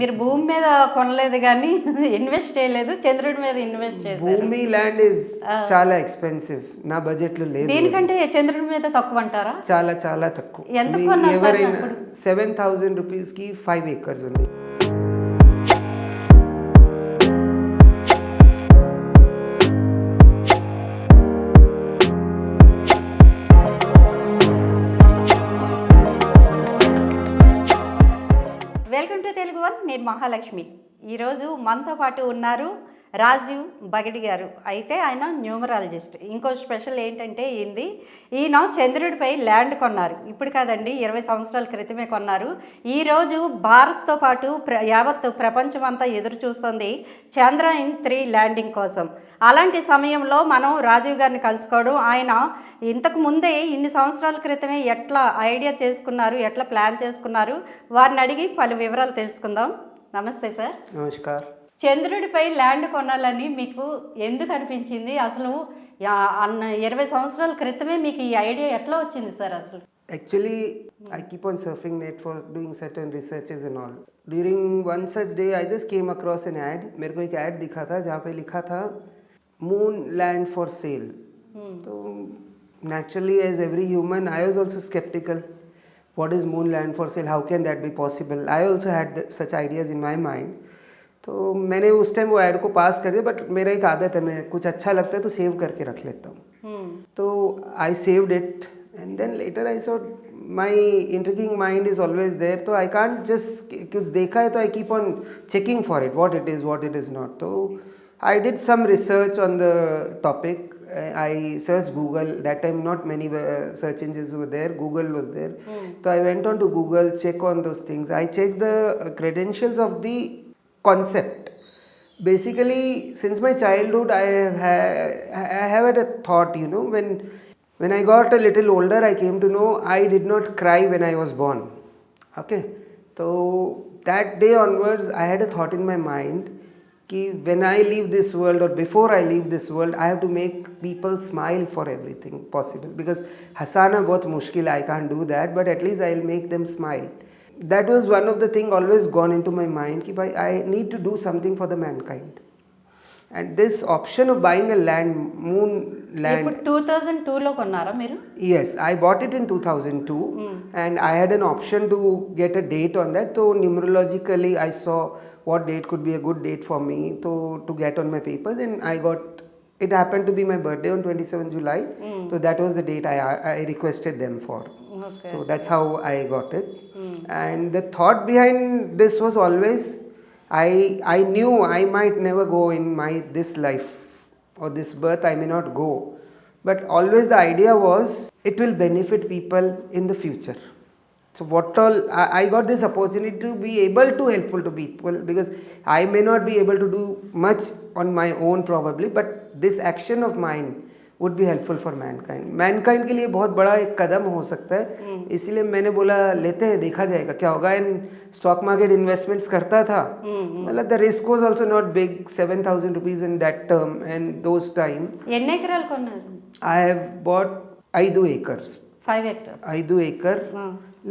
మీరు భూమి మీద కొనలేదు కానీ ఇన్వెస్ట్ చేయలేదు, చంద్రుడి మీద ఇన్వెస్ట్ చేశారు. భూమి ల్యాండ్ ఇస్ చాలా ఎక్స్పెన్సివ్, నా బడ్జెట్ లో లేదు. దీనికంటే చంద్రుడి మీద తక్కువ అంటారా? చాలా చాలా తక్కువ. ఎంత కొన్నారు? ఎవరైనా 7,000 రూపీస్ కి 5 acres ఉంది. Welcome to Telugu one. నేను మహాలక్ష్మి. ఈరోజు మనతో పాటు ఉన్నారు రాజీవ్ బగడి గారు. అయితే ఆయన న్యూమరాలజిస్ట్. ఇంకో స్పెషల్ ఏంటంటే ఈయన చంద్రుడిపై ల్యాండ్ కొన్నారు. ఇప్పుడు కాదండి, 20 సంవత్సరాల క్రితమే కొన్నారు. ఈరోజు భారత్తో పాటు యావత్తు ప్రపంచం అంతా ఎదురు చూస్తుంది చంద్రయాన్ 3 ల్యాండింగ్ కోసం. అలాంటి సమయంలో మనం రాజీవ్ గారిని కలుసుకోవడం, ఆయన ఇంతకు ముందే ఇన్ని సంవత్సరాల క్రితమే ఎట్లా ఐడియా చేసుకున్నారు, ఎట్లా ప్లాన్ చేసుకున్నారు, వారిని అడిగి పలు వివరాలు తెలుసుకుందాం. నమస్తే సార్. నమస్కారం. చంద్రుడిపై ల్యాండ్ కొనాలని మీకు ఎందుకు అనిపించింది? అసలు 20 సంవత్సరాల క్రితమే మీకు ఈ ఐడియా ఎట్లా వచ్చింది సార్? అసలు Actually, I keep on surfing net for doing certain researches and all. During one such day, I just came across an ad. मेरे को एक ad दिखा था जहाँ पे लिखा था moon land for sale. तो naturally, as every human, I was also skeptical. What is moon land for sale? How can that be possible? I also had such ideas in my mind. तो मैंने उस time वो add को पास कर दिया, but मेरा एक आदत है, मैं कुछ अच्छा लगता है तो सेव करके रख लेता हूँ. तो I saved it and then later I saw my intriguing mind is always there. तो आई कांट जस्ट कुछ देखा है तो I keep on checking for it what it is not. तो I did some research on the topic. I searched Google. That time not many search engines were there. Google was there. So I went on to Google, check on those things. I checked the credentials of the concept. Basically, since my childhood, I have had a thought, when I got a little older, I came to know I did not cry when I was born. Okay. So that day onwards, I had a thought in my mind कि when I leave this world or before I leave this world, I have to make people smile for everything possible, because हंसाना बहुत मुश्किल, I can't do that, but at least I'll make them smile. That was one of the thing always gone into my mind कि भाई I need to do something for the mankind. And this option of buying a land, moon land. ఇప్పుడు 2002లో కొన్నారా మీరు? Yes, I bought it in 2002 and I had an option to get a date on that. So numerologically I saw what date could be a good date for me to get on my papers, and I got, it happened to be my birthday on 27 July. So that was the date I requested them for. Okay. So that's how I got it. And the thought behind this was always, I knew I might never go in this life or this birth, I may not go, but always the idea was it will benefit people in the future. So what all I got this opportunity to be able to helpful to people, because I may not be able to do much on my own probably, but this action of mine would be helpful for mankind के लिए बहुत बड़ा एक कदम हो सकता है. इसलिए मैंने बोला लेते हैं, देखा जाएगा क्या होगा. इन स्टॉक मार्केट इन्वेस्टमेंट्स करता था, मतलब the risk was also not big. 7,000 rupees in that term and those time. ఎన్ని ఎకరాలు కొన్నారు? I have bought 5 acres. 5 acres. 5 acre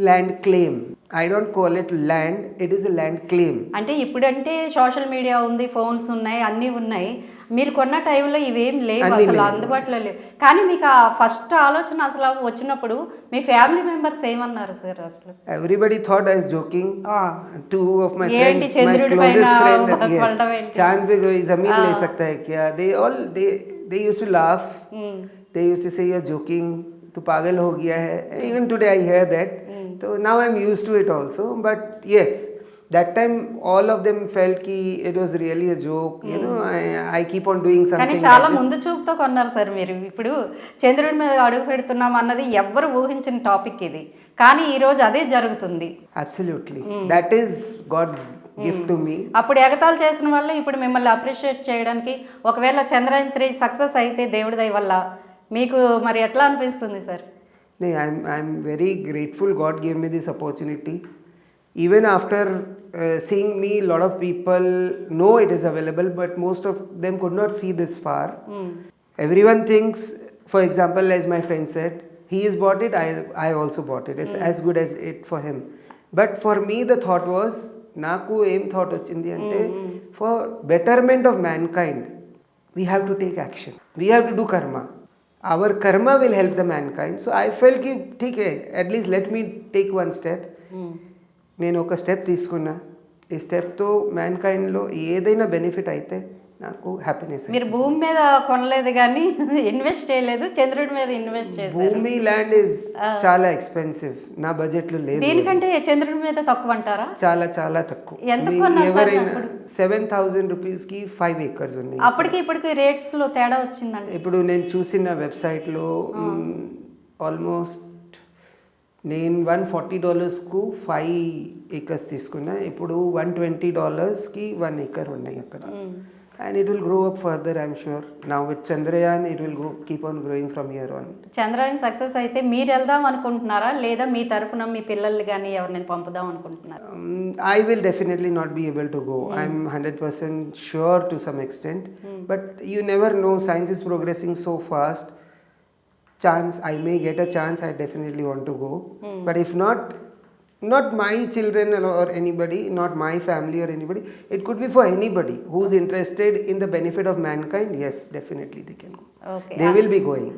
land claim. I don't call it land, it is a land claim. అంటే ఇప్పుడంటే social media ఉంది, phones ఉన్నాయి, అన్నీ ఉన్నాయి. మీరు కొన్న టైంలో ఇవేం లేవు, అసలు అందుబాటులో లేవు. కానీ మీకు ఆ ఫస్ట్ ఆలోచన అసలు వచ్చినప్పుడు మీ ఫ్యామిలీ మెంబర్స్ ఏమన్నారు సార్? అసలు everybody thought I was joking. Two of my friends, my closest friend, yes, चांद पे कोई जमीन ले सकता है क्या, they used to laugh. They used to say you're joking, तू पागल हो गया है. Even today I hear that. So now I'm used to it also, but yes, that time all of them felt ki it was really a joke. I keep on doing something. కానీ చాలా ముందు చూపుతో కొన్నారు sir మీరు. ఇప్పుడు చంద్రుడి మీద అడుగు పెడుతున్నాం అన్నది ఎవ్వరు ఊహించిన టాపిక్ ఇది, కానీ ఈ రోజు అదే జరుగుతుంది. Absolutely. That is God's gift to me. అప్పుడు ఎగతాళి చేసిన వాళ్ళు ఇప్పుడు మిమ్మల్ని అప్రిషియేట్ చేయడానికి, ఒకవేళ చంద్రయాన్ 3 సక్సెస్ అయితే దేవుడి దయ వల్ల మీకు మరి ఎట్లా అనిపిస్తుంది sir? No, I'm very grateful God gave me this opportunity. Even after seeing me, a lot of people know it is available, but most of them could not see this far. Everyone thinks, for example, as my friend said, he has bought it, I also bought it. It's as good as it for him. But for me, the thought was, నాకు ఏం thought వచ్చింది అంటే for betterment of mankind we have to take action, we have to do karma. Our karma will help the mankind. So I felt కి ఠీకే at least let me take one step. నేను ఒక step తీసుకున్నా, ఈ స్టెప్తో man కైండ్లో ఏదైనా benefit అయితే నాకు happiness. మీరు భూమి మీద కొనలేదు కానీ ఇన్వెస్ట్ చేయలేదు, చంద్రుడి మీద ఇన్వెస్ట్ చేశారు. భూమి ల్యాండ్ ఇస్ చాలా ఎక్స్పెన్సివ్, నా బడ్జెట్లో లేదు. దీనికంటే చంద్రుడి మీద తక్కువ అంటారా? చాలా చాలా తక్కువ. ఎంత కొన్నారు సార్ ఎవరైనా అప్పుడు? 7,000 రూపీస్కి 5 acres ఉన్నాయి. అప్పటికి ఇప్పటికి రేట్స్ లో తేడా వచ్చిందండి. ఇప్పుడు నేను చూసిన వెబ్సైట్లో ఆల్మోస్ట్ నేను $140కు 5 acres తీసుకున్నా. ఇప్పుడు $120కి 1 acre ఉన్నాయి అక్కడ. And it will grow up further, I'm sure. Now with Chandrayaan, it will keep on growing from here on. Chandrayaan success అయితే మీరు వెళ్దాం అనుకుంటున్నారా, లేదా మీ తరపున మీ పిల్లల్ని కానీ ఎవరిని పంపుదాం అనుకుంటున్నారా? I will definitely not be able to go. I'm 100% sure to some extent. But you never know, science is progressing so fast. Chance, I may get a chance, I definitely want to go. But if not my children or anybody, not my family or anybody, it could be for anybody who's interested in the benefit of mankind. Yes, definitely they can go. Okay. They will be going.